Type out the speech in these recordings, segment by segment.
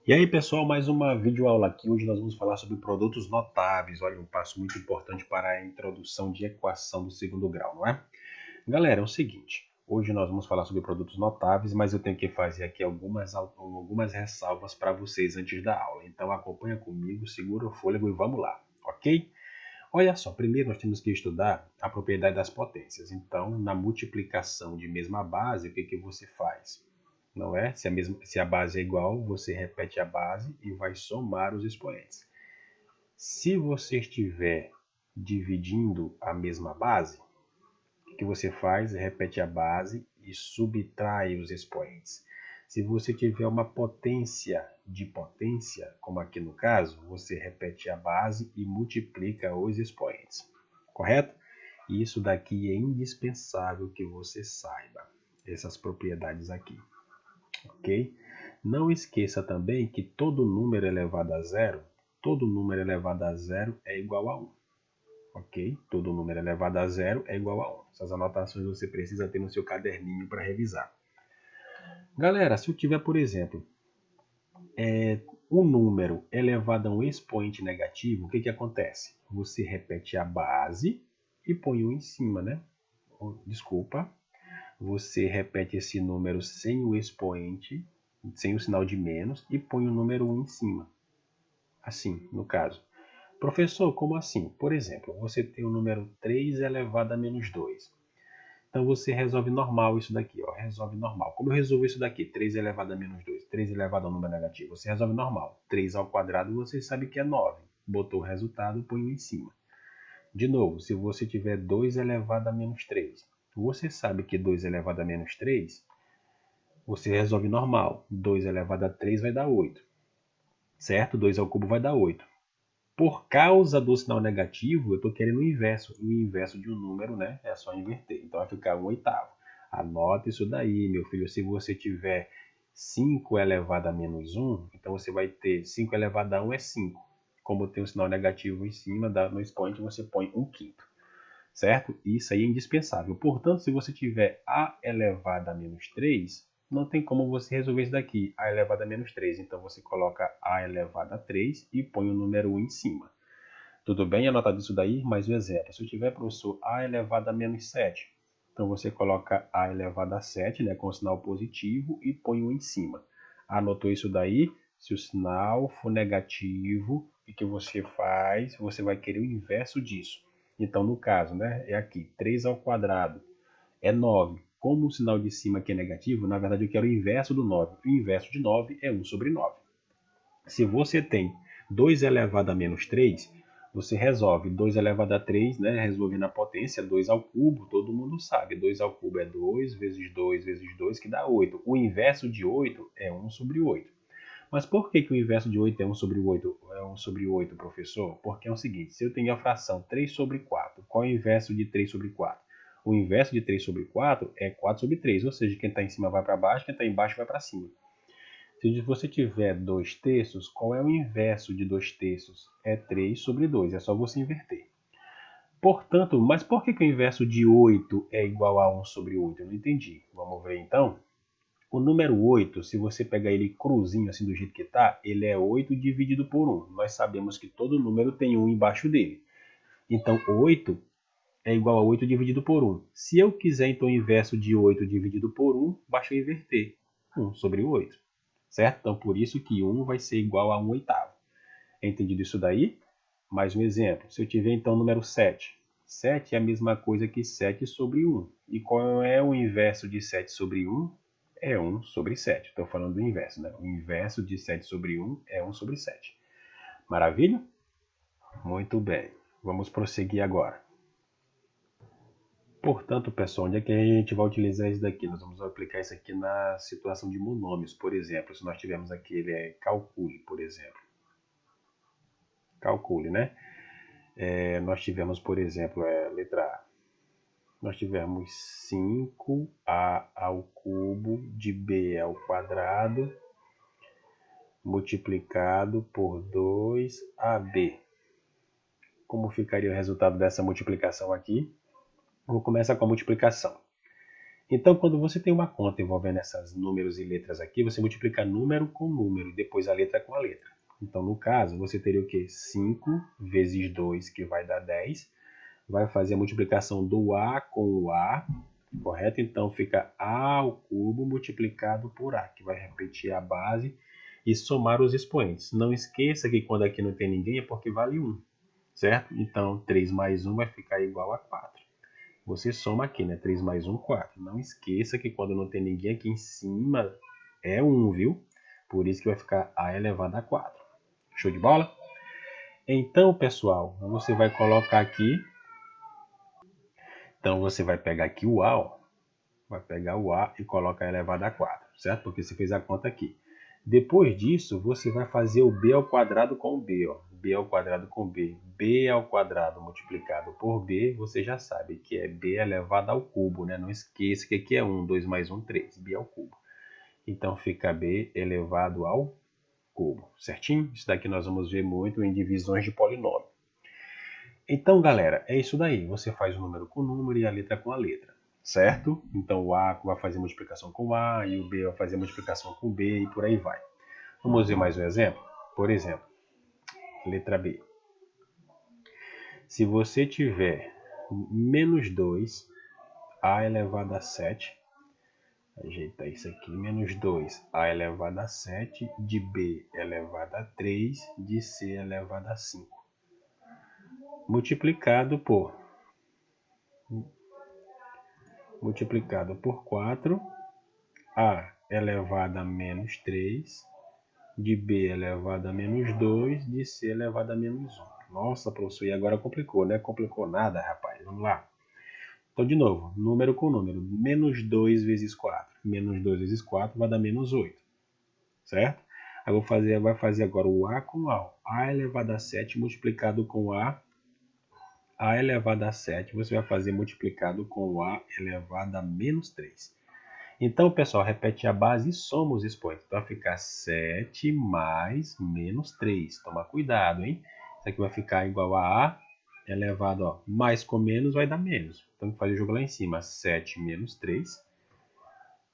E aí pessoal, mais uma videoaula aqui. Hoje nós vamos falar sobre produtos notáveis. Olha, um passo muito importante para a introdução de equação do segundo grau, não é? Galera, é o seguinte, hoje nós vamos falar sobre produtos notáveis, mas eu tenho que fazer aqui algumas ressalvas para vocês antes da aula. Então acompanha comigo, segura o fôlego e vamos lá, ok? Olha só, primeiro nós temos que estudar a propriedade das potências. Então, na multiplicação de mesma base, o que você faz? Não é? Se a base é igual, você repete a base e vai somar os expoentes. Se você estiver dividindo a mesma base, o que você faz? Repete a base e subtrai os expoentes. Se você tiver uma potência de potência, como aqui no caso, você repete a base e multiplica os expoentes. Correto? Isso daqui é indispensável que você saiba essas propriedades aqui, ok? Não esqueça também que todo número elevado a zero, é igual a 1, ok? Todo número elevado a zero é igual a 1. Essas anotações você precisa ter no seu caderninho para revisar. Galera, se eu tiver, por exemplo, um número elevado a um expoente negativo, o que acontece? Você repete a base e põe 1 em cima, né? Desculpa. Você repete esse número sem o expoente, sem o sinal de menos, e põe o número 1 em cima. Assim, no caso. Professor, como assim? Por exemplo, você tem o número 3 elevado a menos 2. Então você resolve normal isso daqui, ó. Resolve normal. Como eu resolvo isso daqui? 3 elevado a menos 2, 3 elevado a um número negativo. Você resolve normal. 3 ao quadrado você sabe que é 9. Botou o resultado, põe em cima. De novo, se você tiver 2 elevado a menos 3, você sabe que 2 elevado a menos 3, você resolve normal. 2 elevado a 3 vai dar 8. Certo? 2 ao cubo vai dar 8. Por causa do sinal negativo, eu estou querendo o inverso. E o inverso de um número, né, é só inverter. Então vai ficar 1 oitavo. Anota isso daí, meu filho. Se você tiver 5 elevado a menos 1, então você vai ter 5 elevado a 1 é 5. Como tem um sinal negativo em cima, no expoente você põe 1 quinto. Certo? Isso aí é indispensável. Portanto, se você tiver a elevado a menos 3, não tem como você resolver isso daqui, a elevado a menos 3. Então você coloca a elevado a 3 e põe o número 1 em cima. Tudo bem? Anotado isso daí? Mais um exemplo. Se eu tiver, professor, a elevado a menos 7, então você coloca a elevado a 7, né, com o sinal positivo, e põe 1 em cima. Anotou isso daí? Se o sinal for negativo, o que você faz? Você vai querer o inverso disso. Então, no caso, né, é aqui, 3 ao quadrado é 9. Como o sinal de cima aqui é negativo, na verdade eu quero o inverso do 9. O inverso de 9 é 1 sobre 9. Se você tem 2 elevado a menos 3, você resolve 2 elevado a 3, né? Resolvendo a potência, 2 ao cubo, todo mundo sabe. 2 ao cubo é 2 vezes 2 vezes 2, que dá 8. O inverso de 8 é 1 sobre 8. Mas por que o inverso de 8 é 1 sobre 8? É 1 sobre 8, professor? Porque é o seguinte, se eu tenho a fração 3 sobre 4, qual é o inverso de 3 sobre 4? O inverso de 3 sobre 4 é 4 sobre 3, ou seja, quem está em cima vai para baixo, quem está embaixo vai para cima. Se você tiver 2 terços, qual é o inverso de 2 terços? É 3 sobre 2, é só você inverter. Portanto, mas por que o inverso de 8 é igual a 1 sobre 8? Eu não entendi. Vamos ver então. O número 8, se você pegar ele cruzinho assim do jeito que está, ele é 8 dividido por 1. Nós sabemos que todo número tem 1 embaixo dele. Então, 8 é igual a 8 dividido por 1. Se eu quiser, então, o inverso de 8 dividido por 1, basta eu inverter. 1 sobre 8. Certo? Então, por isso que 1 vai ser igual a 1 oitavo. Entendido isso daí? Mais um exemplo. Se eu tiver, então, o número 7. 7 é a mesma coisa que 7 sobre 1. E qual é o inverso de 7 sobre 1? É 1 sobre 7. Estou falando do inverso, né? O inverso de 7 sobre 1 é 1 sobre 7. Maravilha? Muito bem. Vamos prosseguir agora. Portanto, pessoal, onde é que a gente vai utilizar isso daqui? Nós vamos aplicar isso aqui na situação de monômios, por exemplo. Se nós tivermos aqui, calcule, por exemplo. Calcule, né? Nós tivemos, por exemplo, letra A. Nós tivemos 5a ao cubo de b ao quadrado multiplicado por 2ab. Como ficaria o resultado dessa multiplicação aqui? Vou começar com a multiplicação. Então, quando você tem uma conta envolvendo esses números e letras aqui, você multiplica número com número e depois a letra com a letra. Então, no caso, você teria o quê? 5 vezes 2, que vai dar 10. Vai fazer a multiplicação do A com o A, correto? Então, fica A ao cubo multiplicado por A, que vai repetir a base e somar os expoentes. Não esqueça que quando aqui não tem ninguém é porque vale 1, certo? Então, 3 mais 1 vai ficar igual a 4. Você soma aqui, né? 3 mais 1, 4. Não esqueça que quando não tem ninguém aqui em cima é 1, viu? Por isso que vai ficar A elevado a 4. Show de bola? Então, pessoal, você vai colocar aqui. Então, você vai pegar aqui o A, ó. Vai pegar o A e coloca elevado a 4, certo? Porque você fez a conta aqui. Depois disso, você vai fazer o B ao quadrado com o B, ó. B ao quadrado com B. B ao quadrado multiplicado por B, você já sabe que é B elevado ao cubo, né? Não esqueça que aqui é 1, 2 mais 1, 3. B ao cubo. Então, fica B elevado ao cubo, certinho? Isso daqui nós vamos ver muito em divisões de polinômio. Então, galera, é isso daí. Você faz o número com o número e a letra com a letra, certo? Então, o A vai fazer multiplicação com o A e o B vai fazer multiplicação com o B e por aí vai. Vamos ver mais um exemplo? Por exemplo, letra B. Se você tiver menos 2, A elevado a 7, ajeita isso aqui, menos 2, A elevado a 7, de B elevado a 3, de C elevado a 5. Multiplicado por 4, A elevado a menos 3, de B elevado a menos 2, de C elevado a menos 1. Nossa, professor, e agora complicou, né? Complicou nada, rapaz. Vamos lá. Então, de novo, número com número. Menos 2 vezes 4. Menos 2 vezes 4 vai dar menos 8. Certo? Aí vai fazer agora o A com A. A elevado a 7 multiplicado com A elevado a 7, você vai fazer multiplicado com o A elevado a menos 3. Então, pessoal, repete a base e soma os expoentes. Então, vai ficar 7 mais menos 3. Toma cuidado, hein? Isso aqui vai ficar igual a A elevado, ó, mais com menos vai dar menos. Então, faz o jogo lá em cima. 7 menos 3,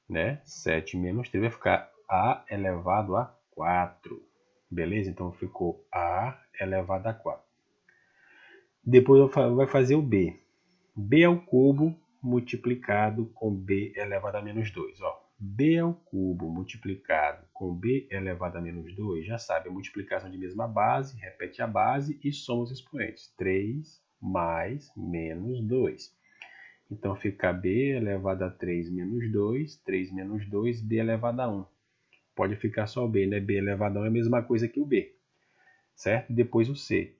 né? 7 menos 3 vai ficar A elevado a 4. Beleza? Então, ficou A elevado a 4. Depois vai fazer o B. B ao cubo multiplicado com B elevado a menos 2. Ó, B ao cubo multiplicado com B elevado a menos 2, já sabe, a multiplicação de mesma base, repete a base e soma os expoentes. 3 mais menos 2. Então fica B elevado a 3 menos 2, 3 menos 2, B elevado a 1. Pode ficar só o B, né? B elevado a 1 é a mesma coisa que o B, certo? Depois o C.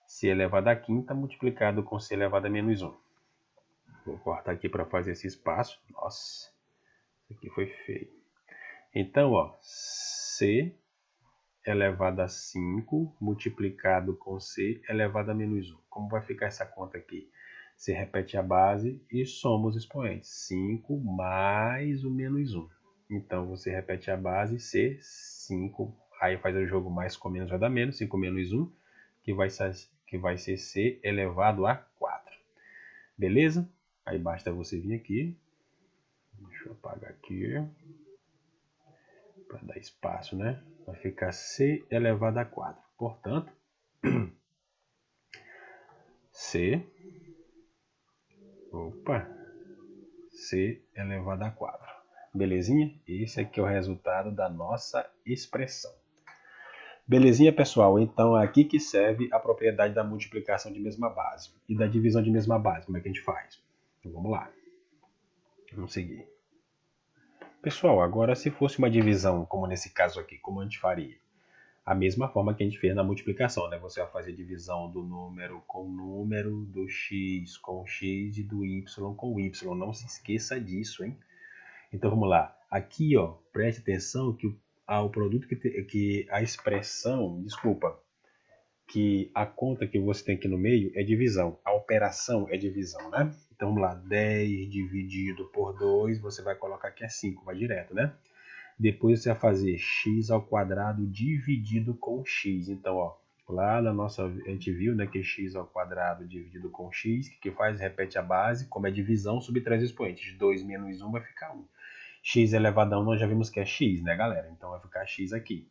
C elevado a quinta multiplicado com C elevado a menos 1. Vou cortar aqui para fazer esse espaço. Nossa, isso aqui foi feio. Então, ó, C elevado a 5 multiplicado com C elevado a menos 1. Como vai ficar essa conta aqui? Você repete a base e soma os expoentes. 5 mais o menos 1. Então, você repete a base, C, 5. Aí faz o jogo mais com menos vai dar menos. 5 menos 1, que vai ser C elevado a 4. Beleza? Aí basta você vir aqui. Deixa eu apagar aqui. Para dar espaço, né? Vai ficar C elevado a 4. Portanto, C elevado a 4. Belezinha? Esse aqui é o resultado da nossa expressão. Belezinha, pessoal? Então, é aqui que serve a propriedade da multiplicação de mesma base e da divisão de mesma base. Como é que a gente faz? Então, vamos lá. Vamos seguir. Pessoal, agora se fosse uma divisão, como nesse caso aqui, como a gente faria? A mesma forma que a gente fez na multiplicação, né? Você vai fazer divisão do número com número, do x com x e do y com y. Não se esqueça disso, hein? Então vamos lá. Aqui, ó, preste atenção que o produto que a expressão, desculpa, que a conta que você tem aqui no meio é divisão. A operação é divisão, né? Então vamos lá. 10 dividido por 2, você vai colocar aqui é 5, vai direto, né? Depois você vai fazer x ao quadrado dividido com x. Então, ó, Lá na nossa, a gente viu, né, que x ao quadrado dividido com x, que faz? Repete a base, como é divisão, subtrai os expoentes. 2 menos 1 vai ficar 1. X elevado a 1 nós já vimos que é x, né, galera? Então vai ficar x aqui.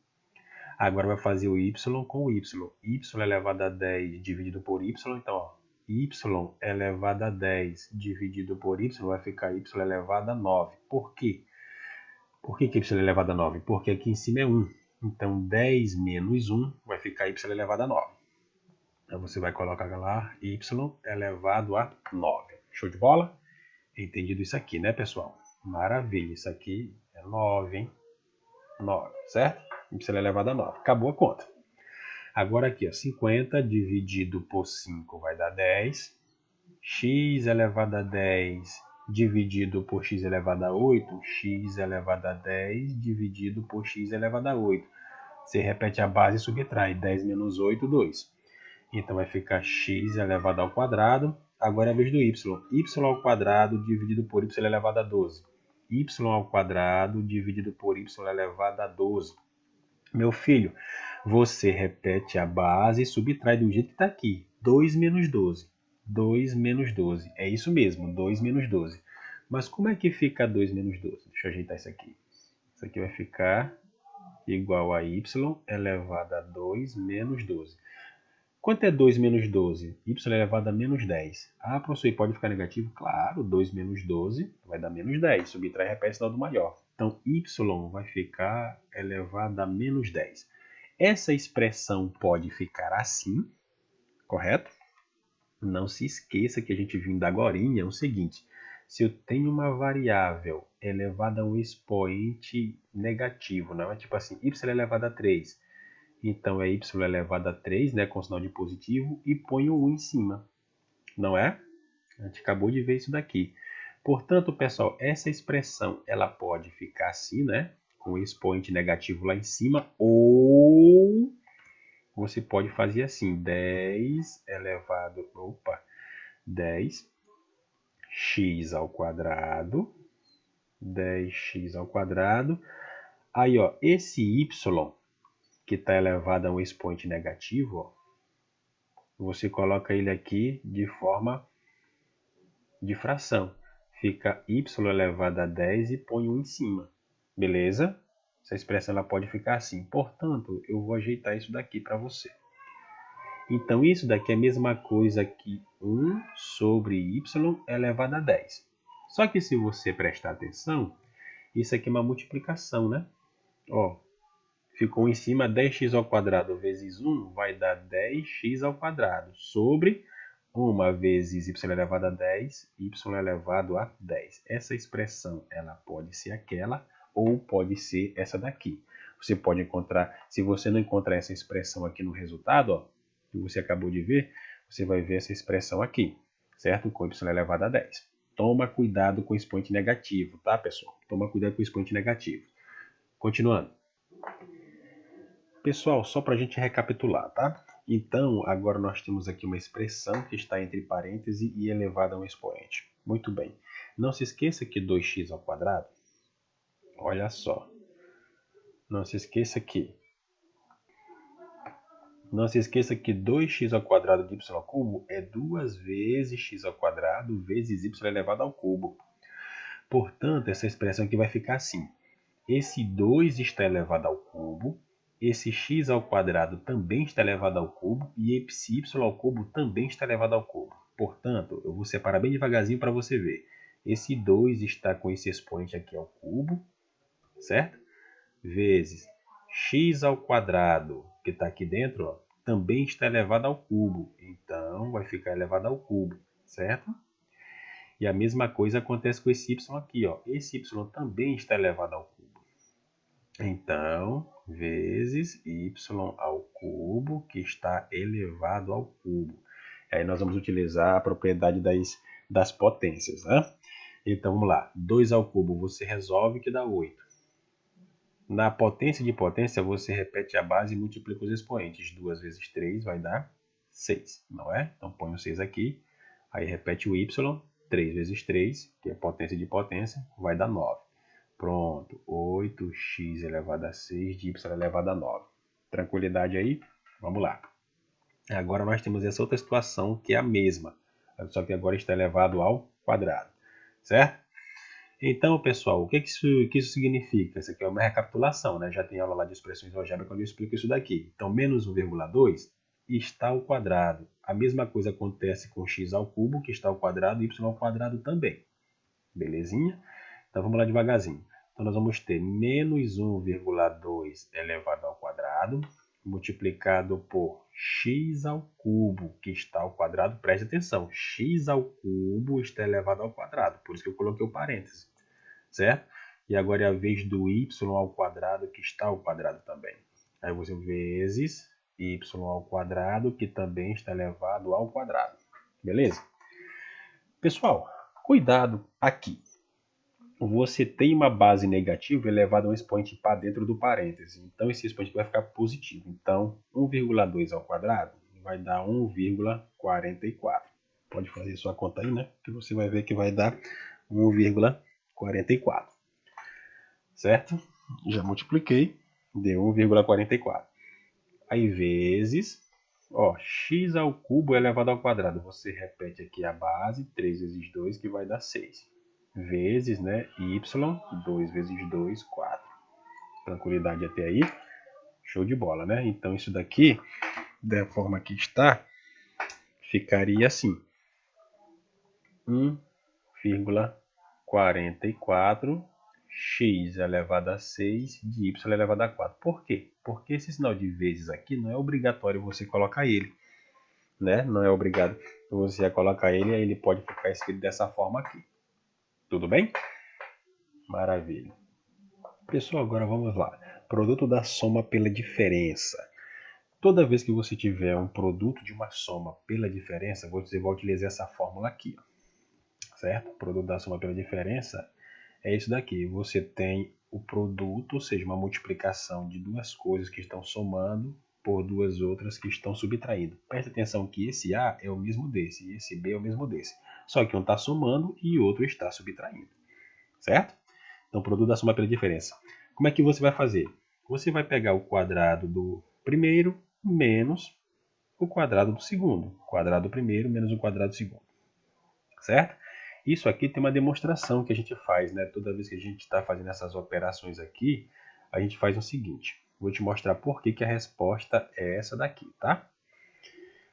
Agora vai fazer o y com o y. Y elevado a 10 dividido por y, então, ó, y elevado a 10 dividido por y vai ficar y elevado a 9. Por quê? Por que y elevado a 9? Porque aqui em cima é 1. Então 10 menos 1 vai ficar y elevado a 9. Então você vai colocar lá y elevado a 9. Show de bola? Entendido isso aqui, né, pessoal? Maravilha. Isso aqui é 9, hein? 9, certo? Y elevado a 9. Acabou a conta. Agora aqui, ó, 50 dividido por 5 vai dar 10. X elevado a 10 dividido por x elevado a 8. X elevado a 10 dividido por x elevado a 8. Você repete a base e subtrai. 10 menos 8, 2. Então vai ficar x elevado ao quadrado. Agora é a vez do y. Y ao quadrado dividido por y elevado a 12. Y ao quadrado dividido por y elevado a 12. Meu filho, você repete a base e subtrai do jeito que está aqui. 2 menos 12. 2 menos 12. É isso mesmo, 2 menos 12. Mas como é que fica 2 menos 12? Deixa eu ajeitar isso aqui. Isso aqui vai ficar igual a y elevado a 2 menos 12. Quanto é 2 menos 12? Y elevado a menos 10. Ah, professor, e pode ficar negativo? Claro, 2 menos 12 vai dar menos 10. Subtrai e repete sinal do maior. Então, y vai ficar elevado a menos 10. Essa expressão pode ficar assim, correto? Não se esqueça que a gente viu ainda agorinha, é o seguinte. Se eu tenho uma variável elevada a um expoente negativo, não é tipo assim, y elevado a 3. Então é y elevado a 3, né, com sinal de positivo, e ponho 1 em cima, não é? A gente acabou de ver isso daqui. Portanto, pessoal, essa expressão ela pode ficar assim, né, com o expoente negativo lá em cima, ou você pode fazer assim, 10 elevado, 10x ao quadrado, 10x ao quadrado. Aí, ó, esse y que está elevado a um expoente negativo, ó, você coloca ele aqui de forma de fração. Fica y elevado a 10 e põe 1 em cima. Beleza? Essa expressão ela pode ficar assim. Portanto, eu vou ajeitar isso daqui para você. Então, isso daqui é a mesma coisa que 1 sobre y elevado a 10. Só que se você prestar atenção, isso aqui é uma multiplicação, né? Ó, ficou em cima 10x ao quadrado vezes 1 vai dar 10x ao quadrado sobre 1 vezes y elevado a 10, y elevado a 10. Essa expressão ela pode ser aquela ou pode ser essa daqui. Você pode encontrar, se você não encontrar essa expressão aqui no resultado, ó, que você acabou de ver, você vai ver essa expressão aqui, certo? Com y elevado a 10. Toma cuidado com o expoente negativo, tá, pessoal? Toma cuidado com o expoente negativo. Continuando. Pessoal, só para a gente recapitular, tá? Então, agora nós temos aqui uma expressão que está entre parênteses e elevada a um expoente. Muito bem. Não se esqueça que 2x ao quadrado, olha só. Não se esqueça que 2x ao quadrado de y ao cubo é 2 vezes x ao quadrado vezes y elevado ao cubo. Portanto, essa expressão aqui vai ficar assim. Esse 2 está elevado ao cubo, esse x ao quadrado também está elevado ao cubo e esse y ao cubo também está elevado ao cubo. Portanto, eu vou separar bem devagarzinho para você ver. Esse 2 está com esse expoente aqui ao cubo, certo? Vezes x ao quadrado, que está aqui dentro, ó, também está elevado ao cubo. Então, vai ficar elevado ao cubo, certo? E a mesma coisa acontece com esse y aqui, ó. Esse y também está elevado ao cubo. Então, vezes y ao cubo, que está elevado ao cubo. Aí nós vamos utilizar a propriedade das potências, né? Então, vamos lá. 2 ao cubo você resolve, que dá 8. Na potência de potência, você repete a base e multiplica os expoentes. 2 vezes 3 vai dar 6, não é? Então, põe o 6 aqui. Aí, repete o y. 3 vezes 3, que é potência de potência, vai dar 9. Pronto, 8x elevado a 6 de y elevado a 9. Tranquilidade aí? Vamos lá. Agora nós temos essa outra situação que é a mesma, só que agora está elevado ao quadrado, certo? Então, pessoal, o que isso significa? Isso aqui é uma recapitulação, né? Já tem aula lá de expressões algébricas quando eu explico isso daqui. Então, menos 1,2 está ao quadrado. A mesma coisa acontece com x ao cubo, que está ao quadrado, e y ao quadrado também. Belezinha? Então, vamos lá devagarzinho. Então, nós vamos ter menos 1,2 elevado ao quadrado, multiplicado por x ao cubo, que está ao quadrado. Preste atenção, x ao cubo está elevado ao quadrado, por isso que eu coloquei o parêntese, certo? E agora é a vez do y ao quadrado, que está ao quadrado também. Aí você vezes y ao quadrado, que também está elevado ao quadrado. Beleza? Pessoal, cuidado aqui. Você tem uma base negativa elevada a um expoente para dentro do parêntese. Então, esse expoente vai ficar positivo. Então, 1,2 ao quadrado vai dar 1,44. Pode fazer sua conta aí, né? Que você vai ver que vai dar 1,44. Certo? Já multipliquei. Deu 1,44. Aí, vezes... Ó, x ao cubo elevado ao quadrado. Você repete aqui a base, 3 vezes 2, que vai dar 6. Vezes, né, y, 2 vezes 2, 4. Tranquilidade até aí? Show de bola, né? Então, isso daqui, da forma que está, ficaria assim. 1,44 x elevado a 6 de y elevado a 4. Por quê? Porque esse sinal de vezes aqui não é obrigatório você colocar ele, né? Não é obrigado você colocar ele, aí ele pode ficar escrito dessa forma aqui. Tudo bem? Maravilha. Pessoal, agora vamos lá. Produto da soma pela diferença. Toda vez que você tiver um produto de uma soma pela diferença, você vai utilizar essa fórmula aqui, certo? O produto da soma pela diferença é isso daqui. Você tem o produto, ou seja, uma multiplicação de duas coisas que estão somando por duas outras que estão subtraindo. Preste atenção que esse A é o mesmo desse e esse B é o mesmo desse. Só que um está somando e o outro está subtraindo, certo? Então, produto da soma pela diferença. Como é que você vai fazer? Você vai pegar o quadrado do primeiro menos o quadrado do segundo. Quadrado do primeiro menos o quadrado do segundo. Certo? Isso aqui tem uma demonstração que a gente faz, né? Toda vez que a gente está fazendo essas operações aqui, a gente faz o seguinte. Vou te mostrar por que a resposta é essa daqui, tá?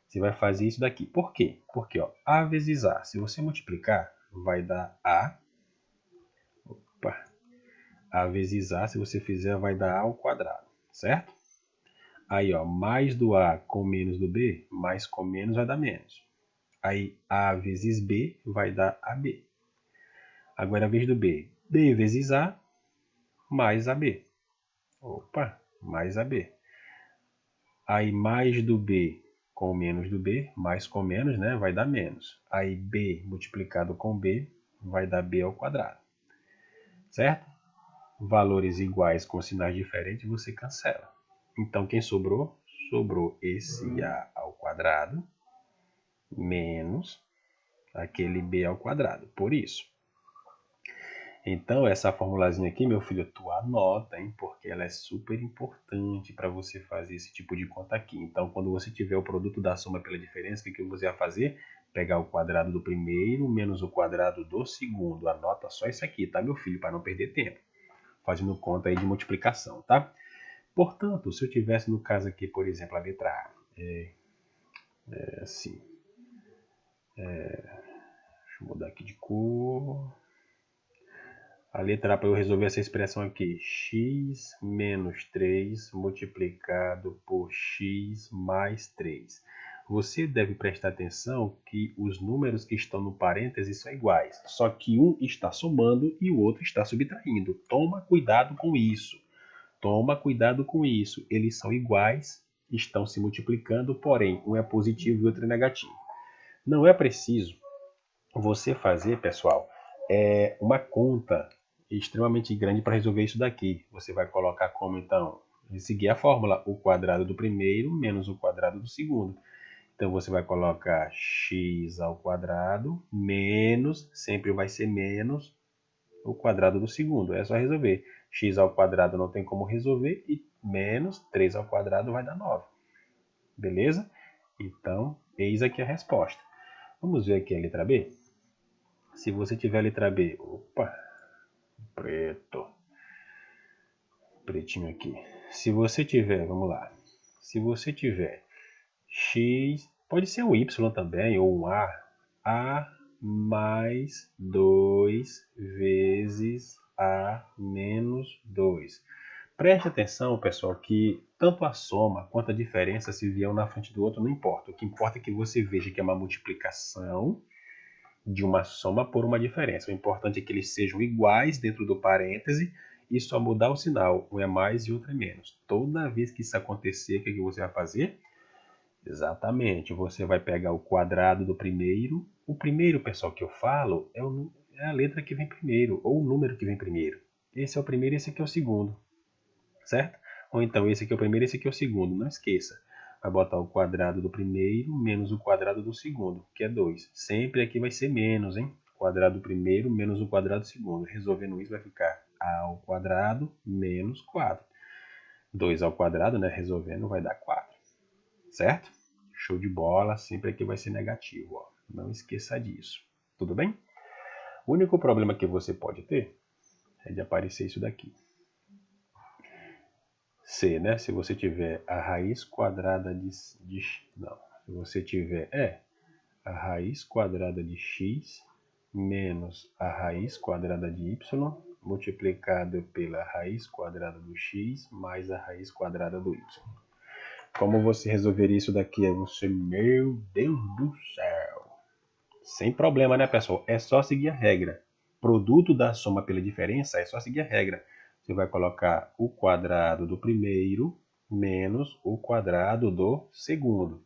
Você vai fazer isso daqui. Por quê? Porque ó, A vezes A, se você multiplicar, vai dar A. Opa, A vezes A, se você fizer, vai dar A ao quadrado, certo? Aí, ó, mais do A com menos do B, mais com menos vai dar menos. Aí, A vezes B vai dar AB. Agora, a vez do B, B vezes A, mais AB. Opa, mais AB. Aí, mais do B com menos do B, mais com menos, né, vai dar menos. Aí, B multiplicado com B vai dar B ao quadrado. Certo? Valores iguais com sinais diferentes você cancela. Então, quem sobrou? Sobrou esse A ao quadrado menos aquele B ao quadrado. Por isso. Então, essa formulazinha aqui, meu filho, tu anota, hein? Porque ela é super importante para você fazer esse tipo de conta aqui. Então, quando você tiver o produto da soma pela diferença, o que você vai fazer? Pegar o quadrado do primeiro menos o quadrado do segundo. Anota só isso aqui, tá, meu filho? Para não perder tempo. Fazendo conta aí de multiplicação, tá? Portanto, se eu tivesse no caso aqui, por exemplo, a letra A, assim. Deixa eu mudar aqui de cor. A letra A, para eu resolver essa expressão aqui, x menos 3 multiplicado por x mais 3. Você deve prestar atenção que os números que estão no parênteses são iguais, só que um está somando e o outro está subtraindo. Toma cuidado com isso. Toma cuidado com isso. Eles são iguais, estão se multiplicando, porém, um é positivo e o outro é negativo. Não é preciso você fazer, pessoal, uma conta extremamente grande para resolver isso daqui. Você vai colocar como, então, seguir a fórmula, o quadrado do primeiro menos o quadrado do segundo. Então, você vai colocar x ao quadrado menos, sempre vai ser menos, o quadrado do segundo. É só resolver. X ao quadrado não tem como resolver e menos 3 ao quadrado vai dar 9. Beleza? Então, eis aqui a resposta. Vamos ver aqui a letra B? Se você tiver a letra B, opa, pretinho aqui. Se você tiver, vamos lá. Se você tiver x, pode ser um y também, ou um a mais 2 vezes a menos 2. Preste atenção, pessoal, que tanto a soma quanto a diferença, se vier um na frente do outro, não importa. O que importa é que você veja que é uma multiplicação de uma soma por uma diferença. O importante é que eles sejam iguais dentro do parêntese e só mudar o sinal. Um é mais e outro é menos. Toda vez que isso acontecer, o que você vai fazer? Exatamente, você vai pegar o quadrado do primeiro. O primeiro, pessoal, que eu falo é a letra que vem primeiro, ou o número que vem primeiro. Esse é o primeiro e esse aqui é o segundo, certo? Ou então esse aqui é o primeiro e esse aqui é o segundo, não esqueça. Vai botar o quadrado do primeiro menos o quadrado do segundo, que é 2. Sempre aqui vai ser menos, hein? Quadrado do primeiro menos o quadrado do segundo. Resolvendo isso vai ficar a ao quadrado menos 4. 2 ao quadrado, né? Resolvendo vai dar 4. Certo? Show de bola, sempre aqui vai ser negativo, ó. Não esqueça disso. Tudo bem? O único problema que você pode ter é de aparecer isso daqui. C, né? Se você tiver a raiz quadrada não. Se você tiver a raiz quadrada de x menos a raiz quadrada de y multiplicado pela raiz quadrada do x mais a raiz quadrada do y. Como você resolveria isso daqui? Você, meu Deus do céu. Sem problema, né, pessoal? É só seguir a regra. Produto da soma pela diferença é só seguir a regra. Você vai colocar o quadrado do primeiro menos o quadrado do segundo.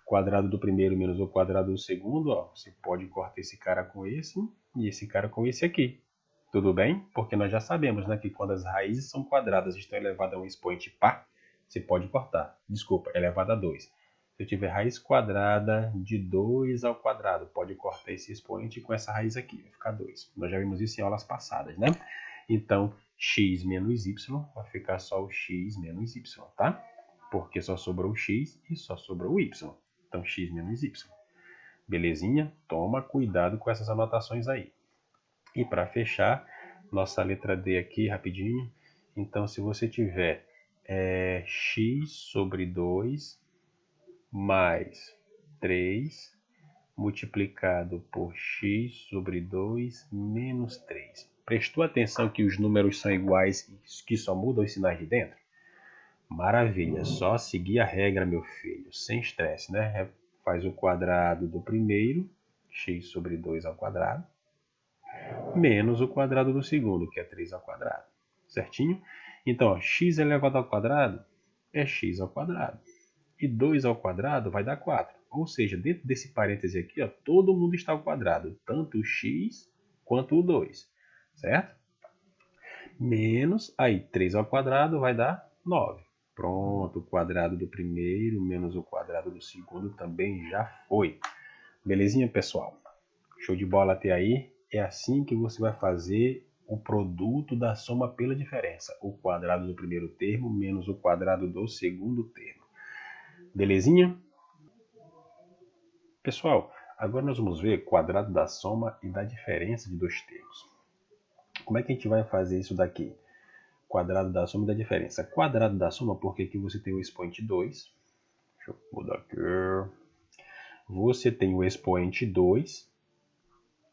Quadrado do primeiro menos o quadrado do segundo, ó, você pode cortar esse cara com esse e esse cara com esse aqui. Tudo bem? Porque nós já sabemos, né, que quando as raízes são quadradas e estão elevadas a um expoente par, você pode cortar. Desculpa, elevado a 2. Se eu tiver raiz quadrada de 2 ao quadrado, pode cortar esse expoente com essa raiz aqui, vai ficar 2. Nós já vimos isso em aulas passadas, né? Então, x menos y vai ficar só o x menos y, tá? Porque só sobrou o x e só sobrou o y. Então, x menos y. Belezinha? Toma cuidado com essas anotações aí. E para fechar, nossa letra D aqui, rapidinho. Então, se você tiver x sobre 2 mais 3 multiplicado por x sobre 2 menos 3. Prestou atenção que os números são iguais e que só mudam os sinais de dentro? Maravilha, só seguir a regra, meu filho, sem estresse, né? Faz o quadrado do primeiro, x sobre 2 ao quadrado, menos o quadrado do segundo, que é 3 ao quadrado. Certinho? Então, ó, x elevado ao quadrado é x ao quadrado. E 2 ao quadrado vai dar 4. Ou seja, dentro desse parêntese aqui, ó, todo mundo está ao quadrado, tanto o x quanto o 2. Certo? Menos, aí 3 ao quadrado vai dar 9. Pronto, o quadrado do primeiro menos o quadrado do segundo também já foi. Belezinha, pessoal? Show de bola até aí? É assim que você vai fazer o produto da soma pela diferença. O quadrado do primeiro termo menos o quadrado do segundo termo. Belezinha? Pessoal, agora nós vamos ver quadrado da soma e da diferença de dois termos. Como é que a gente vai fazer isso daqui? Quadrado da soma e da diferença. Quadrado da soma, porque aqui você tem o expoente 2. Deixa eu mudar aqui. Você tem o expoente 2,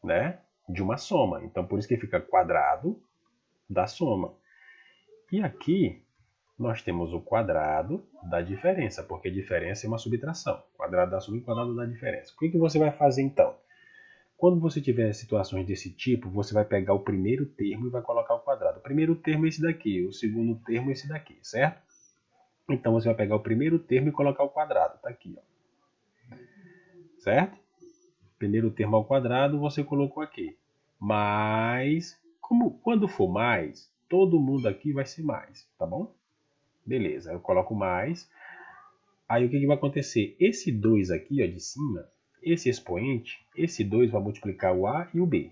né, de uma soma. Então, por isso que fica quadrado da soma. E aqui nós temos o quadrado da diferença, porque a diferença é uma subtração. Quadrado da soma e quadrado da diferença. O que você vai fazer então? Quando você tiver situações desse tipo, você vai pegar o primeiro termo e vai colocar o quadrado. O primeiro termo é esse daqui, o segundo termo é esse daqui, certo? Então você vai pegar o primeiro termo e colocar o quadrado. Está aqui, ó. Certo? Primeiro termo ao quadrado você colocou aqui. Mais, quando for mais, todo mundo aqui vai ser mais, tá bom? Beleza, eu coloco mais. Aí o que vai acontecer? Esse 2 aqui, ó, de cima, esse expoente, esse 2 vai multiplicar o A e o B.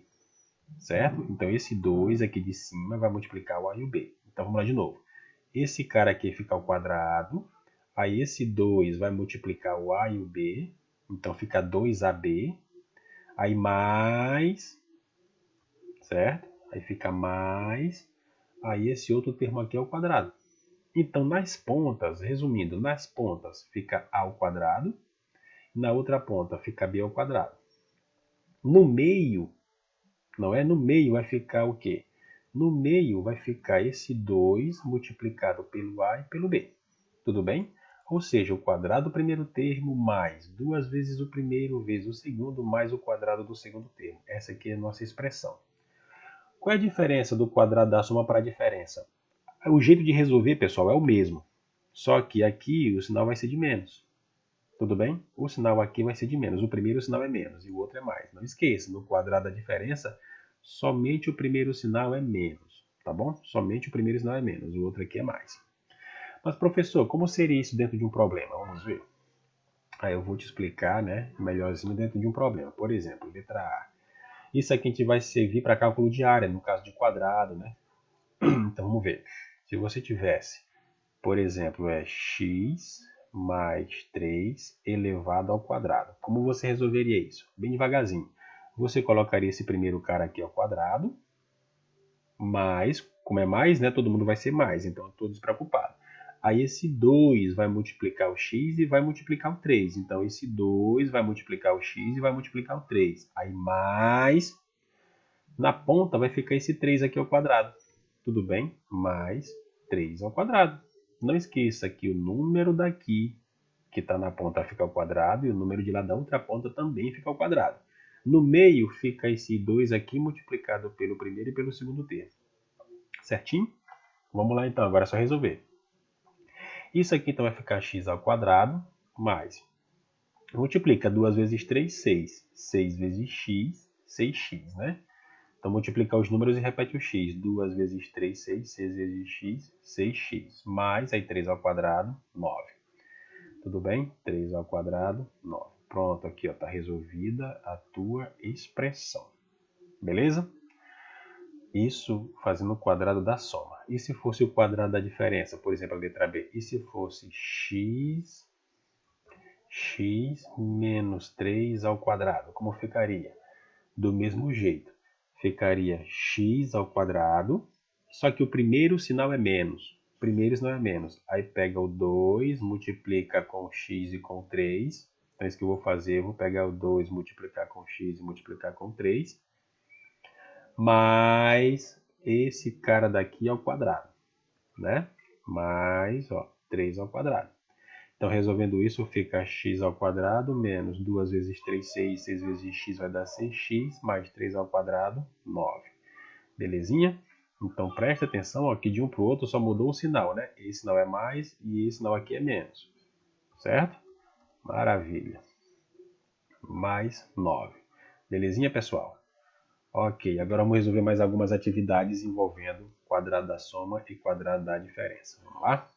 Certo? Então esse 2 aqui de cima vai multiplicar o A e o B. Então vamos lá de novo. Esse cara aqui fica ao quadrado, Aí esse 2 vai multiplicar o A e o B. Então fica 2AB. Aí mais, certo? Aí fica mais. Aí esse outro termo aqui é o quadrado. Então nas pontas, resumindo, nas pontas fica A ao quadrado. Na outra ponta fica B ao quadrado. No meio, não é? No meio vai ficar o quê? No meio vai ficar esse 2 multiplicado pelo A e pelo B. Tudo bem? Ou seja, o quadrado do primeiro termo mais 2 vezes o primeiro vezes o segundo mais o quadrado do segundo termo. Essa aqui é a nossa expressão. Qual é a diferença do quadrado da soma para a diferença? O jeito de resolver, pessoal, é o mesmo. Só que aqui o sinal vai ser de menos. Tudo bem? O sinal aqui vai ser de menos. O primeiro sinal é menos e o outro é mais. Não esqueça, no quadrado da diferença, somente o primeiro sinal é menos. Tá bom? Somente o primeiro sinal é menos. O outro aqui é mais. Mas, professor, como seria isso dentro de um problema? Vamos ver. Aí eu vou te explicar, né, melhorzinho dentro de um problema. Por exemplo, letra A. Isso aqui a gente vai servir para cálculo de área, no caso de quadrado, né? Então vamos ver. Se você tivesse, por exemplo, x mais 3 elevado ao quadrado. Como você resolveria isso? Bem devagarzinho. Você colocaria esse primeiro cara aqui ao quadrado, mais, como é mais, né, todo mundo vai ser mais, então eu estou despreocupado. Aí esse 2 vai multiplicar o x e vai multiplicar o 3. Então esse 2 vai multiplicar o x e vai multiplicar o 3. Aí mais, na ponta vai ficar esse 3 aqui ao quadrado. Tudo bem? Mais 3 ao quadrado. Não esqueça que o número daqui, que está na ponta, fica ao quadrado, e o número de lá da outra ponta também fica ao quadrado. No meio fica esse 2 aqui multiplicado pelo primeiro e pelo segundo termo. Certinho? Vamos lá então, agora é só resolver. Isso aqui então vai ficar x ao quadrado, mais. Multiplica 2 vezes 3, 6. 6 vezes x, 6x, né? Então multiplica os números e repete o x. 2 vezes 3, 6. 6 vezes x, 6x. Mais, aí 3 ao quadrado, 9. Tudo bem? 3 ao quadrado, 9. Pronto, aqui está resolvida a tua expressão. Beleza? Isso fazendo o quadrado da soma. E se fosse o quadrado da diferença? Por exemplo, a letra B. E se fosse x menos 3 ao quadrado? Como ficaria? Do mesmo jeito. Ficaria x ao quadrado, só que o primeiro sinal é menos. O primeiro sinal é menos. Aí pega o 2, multiplica com x e com 3. Então, isso que eu vou fazer, eu vou pegar o 2, multiplicar com x e multiplicar com 3. Mais esse cara daqui ao quadrado, né? Mais, ó, 3 ao quadrado. Então, resolvendo isso, fica x ao quadrado menos 2 vezes 3, 6. 6 vezes x vai dar 6x, mais 3 ao quadrado, 9. Belezinha? Então, presta atenção, ó, que de um para o outro só mudou o sinal, né? Esse sinal é mais e esse sinal aqui é menos. Certo? Maravilha. Mais 9. Belezinha, pessoal? Ok, agora vamos resolver mais algumas atividades envolvendo quadrado da soma e quadrado da diferença. Vamos lá?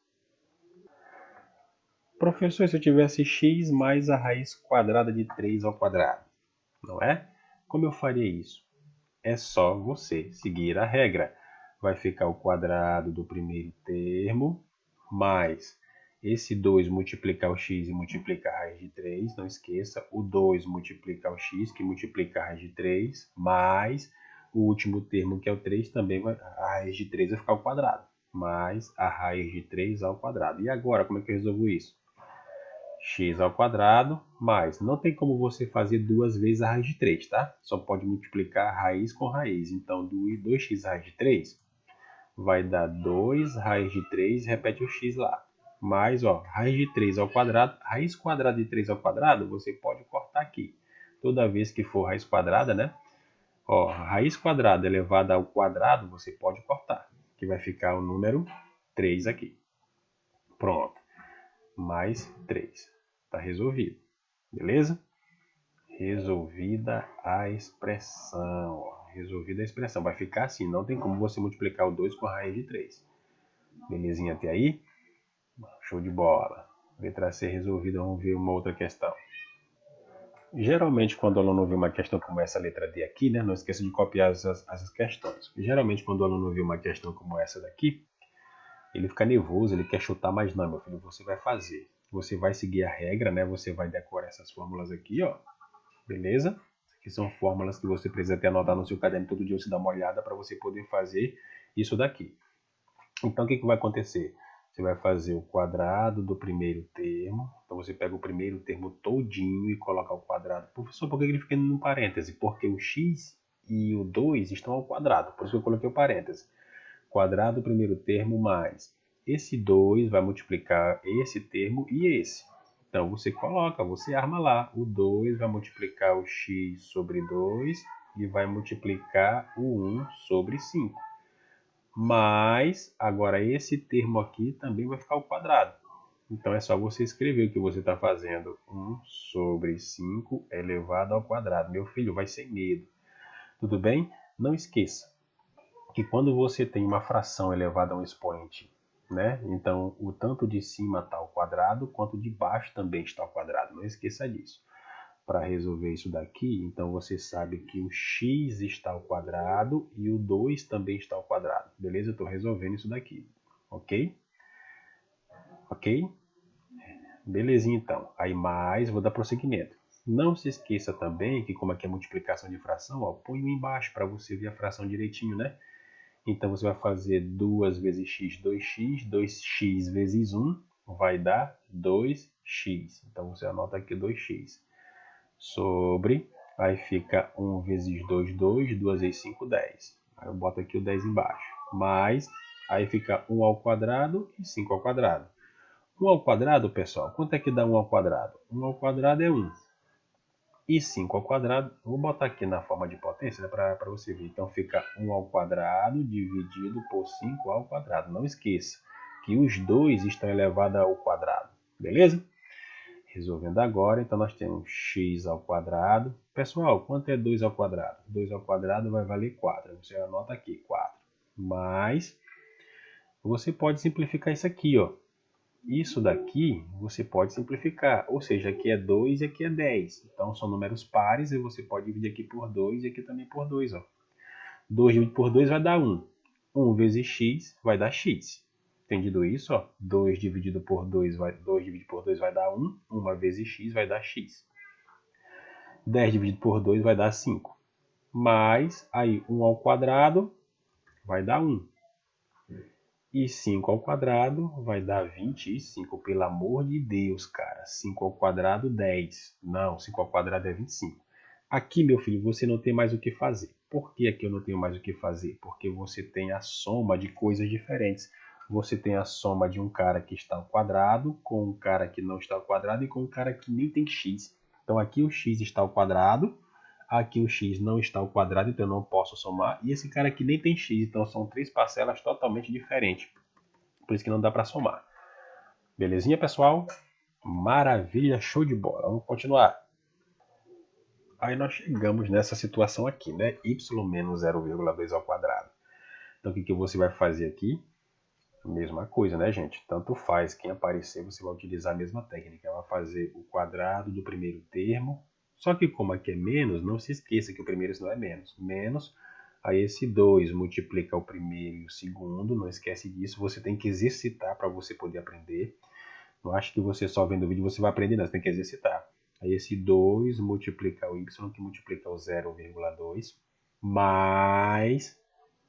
Professor, se eu tivesse x mais a raiz quadrada de 3 ao quadrado, não é? Como eu faria isso? É só você seguir a regra. Vai ficar o quadrado do primeiro termo, mais esse 2 multiplicar o x e multiplicar a raiz de 3. Não esqueça, o 2 multiplicar o x, que multiplica a raiz de 3, mais o último termo, que é o 3, também a raiz de 3 vai ficar ao quadrado, mais a raiz de 3 ao quadrado. E agora, como é que eu resolvo isso? X ao quadrado, mais, não tem como você fazer duas vezes a raiz de 3, tá? Só pode multiplicar raiz com raiz. Então, 2x raiz de 3 vai dar 2 raiz de 3, repete o x lá. Mais, ó, raiz de 3 ao quadrado, raiz quadrada de 3 ao quadrado, você pode cortar aqui. Toda vez que for raiz quadrada, né? Ó, raiz quadrada elevada ao quadrado, você pode cortar, que vai ficar o número 3 aqui. Pronto. Mais 3. Está resolvido. Beleza? Resolvida a expressão. Ó. Resolvida a expressão. Vai ficar assim. Não tem como você multiplicar o 2 com a raiz de 3. Belezinha até aí? Show de bola. Letra C resolvida. Vamos ver uma outra questão. Geralmente, quando o aluno vê uma questão como essa letra D aqui, né? Não esqueça de copiar as questões. Geralmente, quando o aluno vê uma questão como essa daqui, ele fica nervoso, ele quer chutar, mas não, meu filho, você vai fazer. Você vai seguir a regra, né? Você vai decorar essas fórmulas aqui, ó. Beleza? Que são fórmulas que você precisa ter anotar no seu caderno todo dia, você dá uma olhada para você poder fazer isso daqui. Então, o que vai acontecer? Você vai fazer o quadrado do primeiro termo. Então, você pega o primeiro termo todinho e coloca ao quadrado. Professor, por que ele fica no parêntese? Porque o x e o 2 estão ao quadrado. Por isso que eu coloquei o parêntese. Quadrado do primeiro termo mais esse 2 vai multiplicar esse termo e esse. Então, você coloca, você arma lá. O 2 vai multiplicar o x sobre 2 e vai multiplicar o 1 sobre 5. Mas, agora esse termo aqui também vai ficar ao quadrado. Então, é só você escrever o que você está fazendo. 1 sobre 5 elevado ao quadrado. Meu filho, vai sem medo. Tudo bem? Não esqueça que quando você tem uma fração elevada a um expoente, né? Então, o tanto de cima está ao quadrado, quanto de baixo também está ao quadrado. Não esqueça disso. Para resolver isso daqui, então você sabe que o x está ao quadrado e o 2 também está ao quadrado. Beleza? Eu estou resolvendo isso daqui. Ok? Ok? Belezinha, então. Aí mais, vou dar prosseguimento. Não se esqueça também que, como aqui é multiplicação de fração, ó, põe um embaixo para você ver a fração direitinho, né? Então, você vai fazer 2 vezes x, 2x. 2x vezes 1 vai dar 2x. Então, você anota aqui 2x. Sobre, aí fica 1 vezes 2, 2. 2 vezes 5, 10. Aí eu boto aqui o 10 embaixo. Mais, aí fica 1 ao quadrado e 5 ao quadrado. 1 ao quadrado, pessoal, quanto é que dá 1 ao quadrado? 1 ao quadrado é 1. E 5 ao quadrado, vou botar aqui na forma de potência, né, para você ver. Então fica 1 ao quadrado dividido por 5 ao quadrado. Não esqueça que os dois estão elevados ao quadrado, beleza? Resolvendo agora, então nós temos x ao quadrado. Pessoal, quanto é 2 ao quadrado? 2 ao quadrado vai valer 4. Você anota aqui, 4. Mas você pode simplificar isso aqui, ó. Isso daqui você pode simplificar, ou seja, aqui é 2 e aqui é 10. Então são números pares e você pode dividir aqui por 2 e aqui também por 2. Ó. 2 dividido por 2 vai dar 1. 1 vezes x vai dar x. Entendido isso? Ó? 2 dividido por 2 vai dar 1. 1 vezes x vai dar x. 10 dividido por 2 vai dar 5. Mais, aí 1 ao quadrado vai dar 1. E 5 ao quadrado vai dar 25. Pelo amor de Deus, cara. 5 ao quadrado, 10. Não, 5 ao quadrado é 25. Aqui, meu filho, você não tem mais o que fazer. Por que aqui eu não tenho mais o que fazer? Porque você tem a soma de coisas diferentes. Você tem a soma de um cara que está ao quadrado com um cara que não está ao quadrado e com um cara que nem tem x. Então aqui o x está ao quadrado, aqui o x não está ao quadrado, então eu não posso somar. E esse cara aqui nem tem x, então são três parcelas totalmente diferentes. Por isso que não dá para somar. Belezinha, pessoal? Maravilha, show de bola. Vamos continuar. Aí nós chegamos nessa situação aqui, né? Y menos 0,2 ao quadrado. Então, o que você vai fazer aqui? Mesma coisa, né, gente? Tanto faz. Quem aparecer, você vai utilizar a mesma técnica. Vai fazer o quadrado do primeiro termo. Só que como aqui é menos, não se esqueça que o primeiro não é menos. Menos, aí esse 2 multiplica o primeiro e o segundo. Não esquece disso. Você tem que exercitar para você poder aprender. Não acho que você só vendo o vídeo você vai aprender, não. Você tem que exercitar. Aí esse 2 multiplica o y, que multiplica o 0,2, mais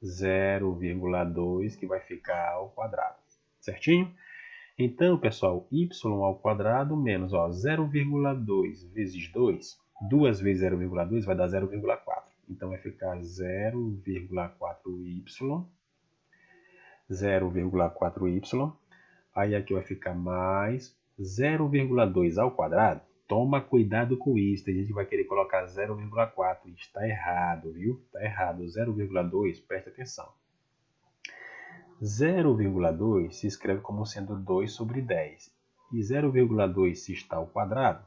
0,2, que vai ficar ao quadrado. Certinho? Então, pessoal, y ao quadrado menos 0,2 vezes 2. 2 vezes 0,2 vai dar 0,4. Então, vai ficar 0,4y. 0,4y. Aí aqui vai ficar mais 0,2 ao quadrado. Toma cuidado com isso. A gente vai querer colocar 0,4. Está errado, viu? Está errado. 0,2, preste atenção. 0,2 se escreve como sendo 2 sobre 10. E 0,2 se está ao quadrado,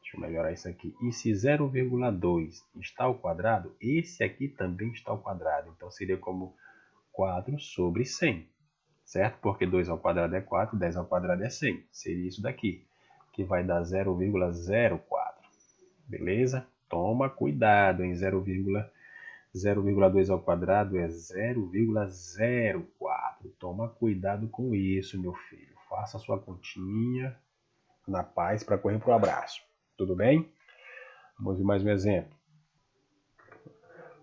deixa eu melhorar isso aqui. E se 0,2 está ao quadrado, esse aqui também está ao quadrado. Então seria como 4 sobre 100. Certo? Porque 2 ao quadrado é 4, 10 ao quadrado é 100. Seria isso daqui, que vai dar 0,04. Beleza? Toma cuidado, em 0,2 ao quadrado é 0,04. 4. Toma cuidado com isso, meu filho. Faça a sua continha na paz para correr pro abraço. Tudo bem? Vamos ver mais um exemplo.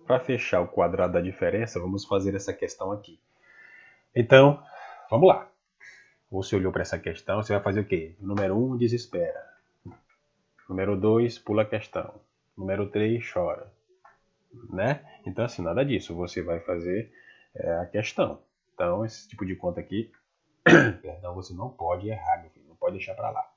Para fechar o quadrado da diferença, vamos fazer essa questão aqui. Então, vamos lá. Você olhou para essa questão, você vai fazer o quê? Número 1, desespera. Número 2, pula a questão. Número 3, chora. Né? Então, assim, nada disso. Você vai fazer a questão. Então, esse tipo de conta aqui, perdão, você não pode errar, meu filho. Não pode deixar para lá.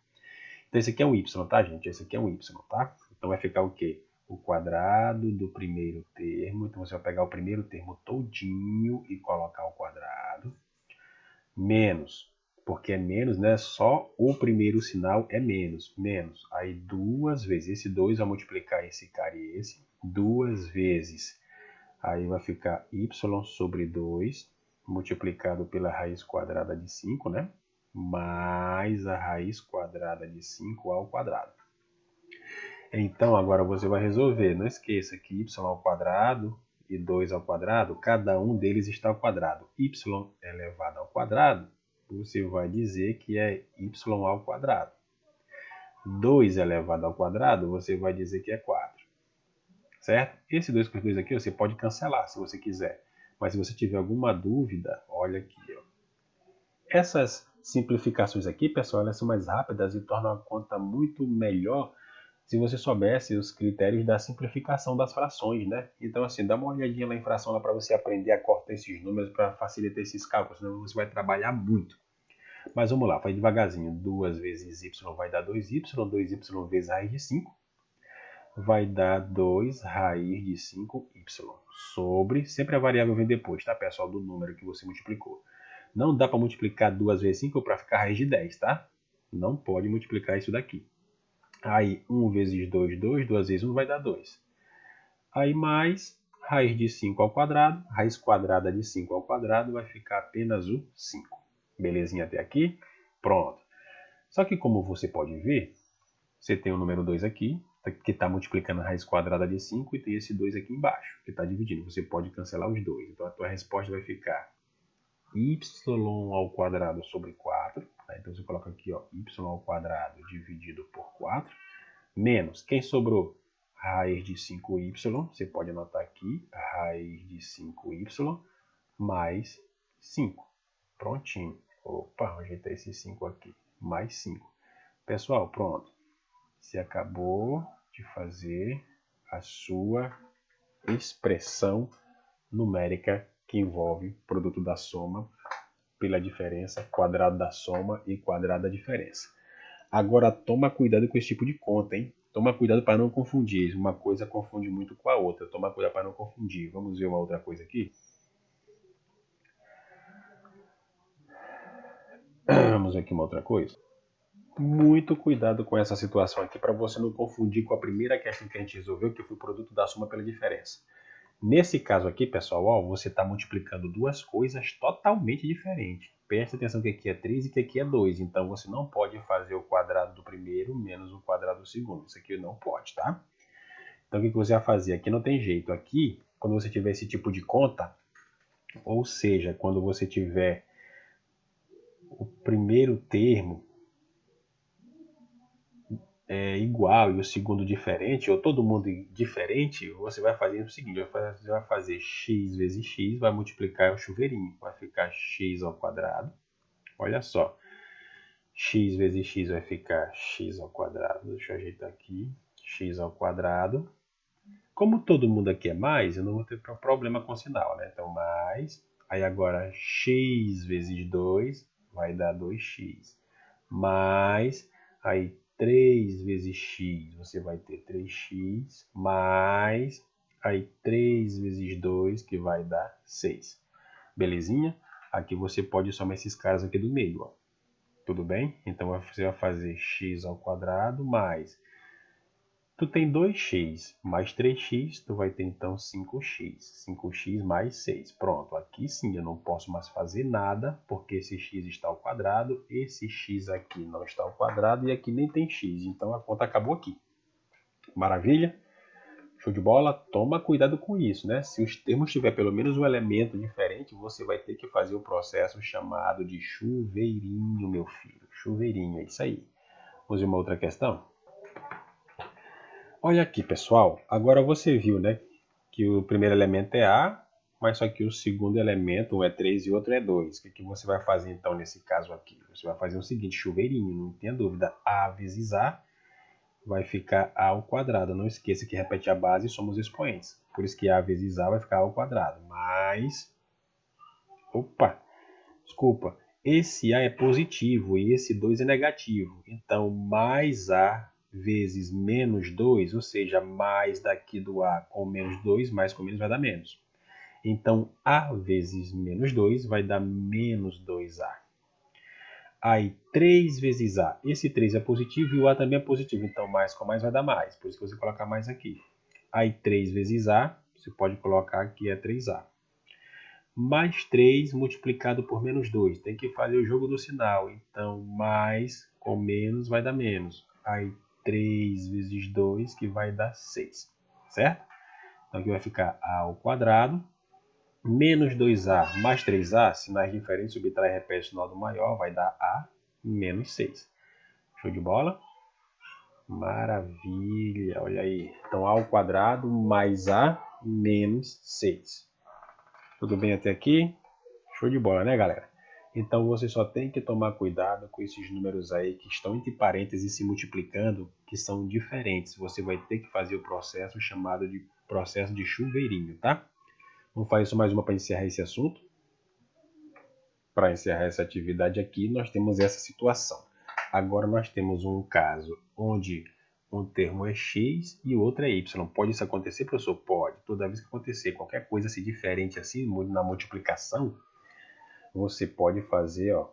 Então, esse aqui é um y, tá, gente? Esse aqui é um y, tá? Então, vai ficar o quê? O quadrado do primeiro termo. Então, você vai pegar o primeiro termo todinho e colocar ao quadrado. Menos, porque é menos, né? Só o primeiro sinal é menos. Menos. Aí, duas vezes. Esse 2 vai multiplicar esse cara e esse. Duas vezes. Aí, vai ficar y sobre 2, multiplicado pela raiz quadrada de 5, né? Mais a raiz quadrada de 5 ao quadrado. Então, agora você vai resolver. Não esqueça que y ao quadrado e 2 ao quadrado, cada um deles está ao quadrado. Y elevado ao quadrado, você vai dizer que é y ao quadrado. 2 elevado ao quadrado, você vai dizer que é 4. Certo? Esse 2 com 2 aqui você pode cancelar se você quiser. Mas se você tiver alguma dúvida, olha aqui, ó. Essas simplificações aqui, pessoal, elas são mais rápidas e tornam a conta muito melhor se você soubesse os critérios da simplificação das frações, né? Então, assim, dá uma olhadinha lá em fração lá para você aprender a cortar esses números para facilitar esses cálculos, senão você vai trabalhar muito. Mas vamos lá, vai devagarzinho. 2 vezes y vai dar 2y, 2y vezes raiz de 5 vai dar 2 raiz de 5y sobre, sempre a variável vem depois, tá, pessoal, do número que você multiplicou. Não dá para multiplicar 2 vezes 5 para ficar raiz de 10, tá? Não pode multiplicar isso daqui. Aí, 1 vezes 2, 2. 2 vezes 1 vai dar 2. Aí, mais raiz de 5 ao quadrado. Raiz quadrada de 5 ao quadrado vai ficar apenas o 5. Belezinha até aqui? Pronto. Só que, como você pode ver, você tem o número 2 aqui, que está multiplicando a raiz quadrada de 5, e tem esse 2 aqui embaixo, que está dividindo. Você pode cancelar os dois. Então, a tua resposta vai ficar y ao quadrado sobre 4. Então, você coloca aqui, ó, y ao quadrado dividido por 4. Menos, quem sobrou? Raiz de 5y, você pode anotar aqui, raiz de 5y mais 5. Prontinho. Opa, ajeitar esse 5 aqui. Mais 5. Pessoal, pronto. Você acabou de fazer a sua expressão numérica que envolve produto da soma pela diferença, quadrado da soma e quadrado da diferença. Agora, toma cuidado com esse tipo de conta, hein? Toma cuidado para não confundir. Uma coisa confunde muito com a outra. Toma cuidado para não confundir. Vamos ver uma outra coisa aqui? Vamos ver aqui uma outra coisa. Muito cuidado com essa situação aqui para você não confundir com a primeira questão que a gente resolveu, que foi o produto da soma pela diferença. Nesse caso aqui, pessoal, ó, você está multiplicando duas coisas totalmente diferentes. Preste atenção que aqui é 3 e que aqui é 2. Então, você não pode fazer o quadrado do primeiro menos o quadrado do segundo. Isso aqui não pode, tá? Então, o que você vai fazer? Aqui não tem jeito. Aqui, quando você tiver esse tipo de conta, ou seja, quando você tiver o primeiro termo igual e o segundo diferente, ou todo mundo diferente, você vai fazer o seguinte, você vai fazer x vezes x, vai multiplicar o chuveirinho, vai ficar x ao quadrado, olha só, x vezes x vai ficar x ao quadrado, deixa eu ajeitar aqui, x ao quadrado, como todo mundo aqui é mais, eu não vou ter problema com o sinal, né, então mais, aí agora x vezes 2 vai dar 2x, mais, aí 3 vezes x, você vai ter 3x, mais, aí 3 vezes 2, que vai dar 6. Belezinha? Aqui você pode somar esses caras aqui do meio, ó. Tudo bem? Então você vai fazer x ao quadrado mais... Tu tem 2x mais 3x, tu vai ter então 5x. 5x mais 6. Pronto, aqui sim eu não posso mais fazer nada, porque esse x está ao quadrado, esse x aqui não está ao quadrado e aqui nem tem x. Então a conta acabou aqui. Maravilha? Show de bola? Toma cuidado com isso, né? Se os termos tiver pelo menos um elemento diferente, você vai ter que fazer o processo chamado de chuveirinho, meu filho. Chuveirinho, é isso aí. Vamos ver uma outra questão? Olha aqui, pessoal. Agora você viu, né? Que o primeiro elemento é A, mas só que o segundo elemento, um é 3 e o outro é 2. O que você vai fazer então nesse caso aqui? Você vai fazer o seguinte, chuveirinho, não tenha dúvida. A vezes A vai ficar A ao quadrado. Não esqueça que repete a base e somos expoentes. Por isso que A vezes A vai ficar A ao quadrado. Mas, opa, desculpa. Esse A é positivo e esse 2 é negativo. Então, mais A vezes menos 2, ou seja, mais daqui do A com menos 2, mais com menos vai dar menos. Então, A vezes menos 2 vai dar menos 2A. Aí, 3 vezes A. Esse 3 é positivo e o A também é positivo. Então, mais com mais vai dar mais. Por isso que você coloca mais aqui. Aí, 3 vezes A. Você pode colocar aqui é 3A. Mais 3 multiplicado por menos 2. Tem que fazer o jogo do sinal. Então, mais com menos vai dar menos. Aí, 3 vezes 2 que vai dar 6. Certo? Então, aqui vai ficar A ao quadrado. Menos 2A mais 3A, sinais diferentes, subtrai e repete o sinal do maior, vai dar A menos 6. Show de bola? Maravilha, olha aí. Então, A ao quadrado mais A menos 6. Tudo bem até aqui? Show de bola, né, galera? Então, você só tem que tomar cuidado com esses números aí que estão entre parênteses se multiplicando, que são diferentes. Você vai ter que fazer o processo chamado de processo de chuveirinho, tá? Vamos fazer só mais uma para encerrar esse assunto. Para encerrar essa atividade aqui, nós temos essa situação. Agora nós temos um caso onde um termo é x e o outro é y. Pode isso acontecer, professor? Pode. Toda vez que acontecer qualquer coisa assim diferente assim, na multiplicação, você pode fazer, ó,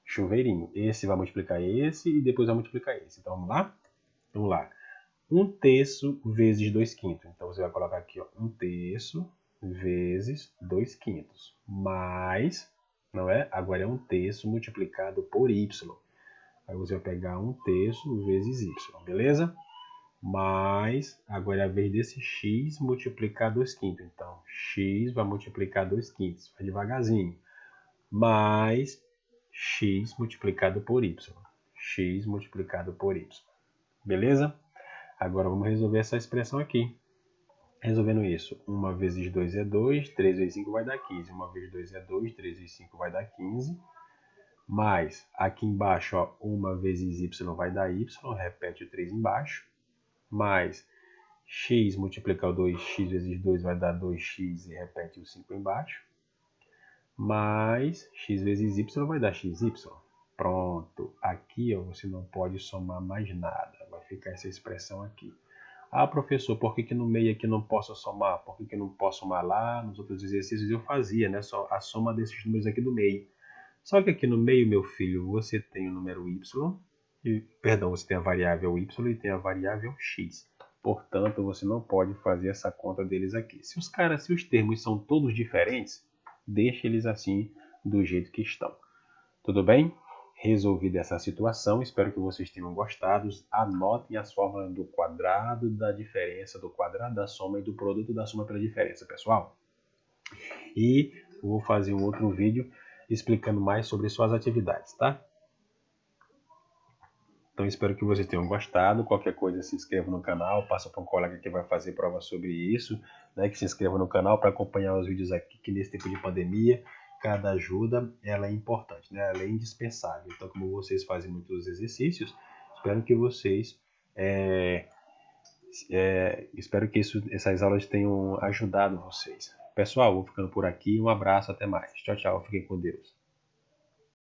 chuveirinho. Esse vai multiplicar esse e depois vai multiplicar esse. Então vamos lá? Vamos lá. 1/3 vezes 2/5. Então você vai colocar aqui, ó, 1/3 vezes 2/5. Mais, não é? Agora é 1/3 multiplicado por y. Aí você vai pegar 1/3 vezes y, beleza? Mais, agora é a vez desse x multiplicar 2/5. Então, x vai multiplicar 2/5. Vai devagarzinho. Mais x multiplicado por y. X multiplicado por y. Beleza? Agora vamos resolver essa expressão aqui. Resolvendo isso, 1 vezes 2 é 2, 3 vezes 5 vai dar 15. 1 vezes 2 é 2, 3 vezes 5 vai dar 15. Mais, aqui embaixo, ó, 1 vezes y vai dar y, repete o 3 embaixo. Mais, x multiplicar o 2, x vezes 2 vai dar 2x e repete o 5 embaixo. Mais, x vezes y vai dar xy. Pronto. Aqui ó, você não pode somar mais nada. Vai ficar essa expressão aqui. Ah, professor, por que no meio aqui não posso somar? Por que não posso somar lá? Nos outros exercícios eu fazia, né? Só a soma desses números aqui do meio. Só que aqui no meio, meu filho, você tem o número y, perdão, você tem a variável y e tem a variável x. Portanto, você não pode fazer essa conta deles aqui. Se os termos são todos diferentes, deixe eles assim, do jeito que estão. Tudo bem? Resolvida essa situação, espero que vocês tenham gostado. Anotem as fórmulas do quadrado da diferença, do quadrado da soma e do produto da soma pela diferença, pessoal. E vou fazer um outro vídeo explicando mais sobre suas atividades, tá? Então espero que vocês tenham gostado. Qualquer coisa, se inscreva no canal, passa para um colega que vai fazer prova sobre isso, né? Que se inscreva no canal para acompanhar os vídeos aqui, que nesse tempo de pandemia, cada ajuda ela é importante, né? Ela é indispensável. Então, como vocês fazem muitos exercícios, espero que vocês espero que essas aulas tenham ajudado vocês. Pessoal, vou ficando por aqui. Um abraço, até mais. Tchau, tchau. Fiquem com Deus.